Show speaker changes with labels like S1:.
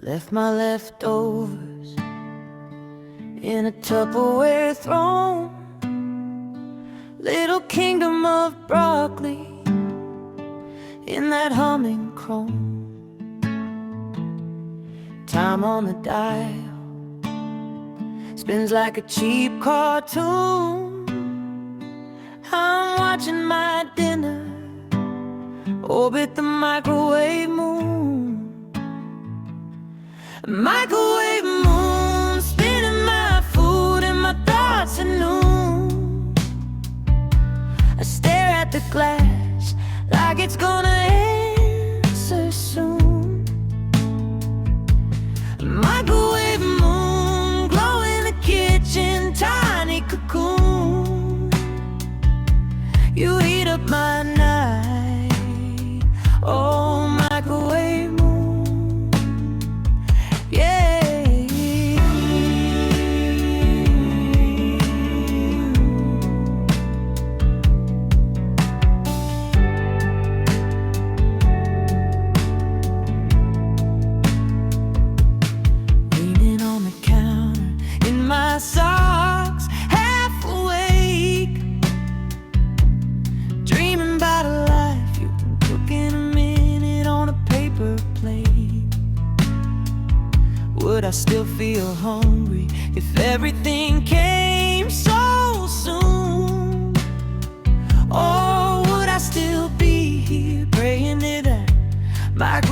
S1: Left my leftovers in a Tupperware throne, little kingdom of broccoli in that humming chrome. Time on the dial spins like a cheap cartoon. I'm watching my dinner orbit the microwave moon. Microwave moon, spinning my food and my thoughts at noon. I stare at the glass like it's gonna answer soon. Microwave moon, glow in the kitchen, tiny cocoon. You heat up my night, oh microwave moon. Socks, half awake, dreaming about a life you can cook in a minute on a paper plate. Would I still feel hungry if everything came so soon? Or would I still be here praying to that microwave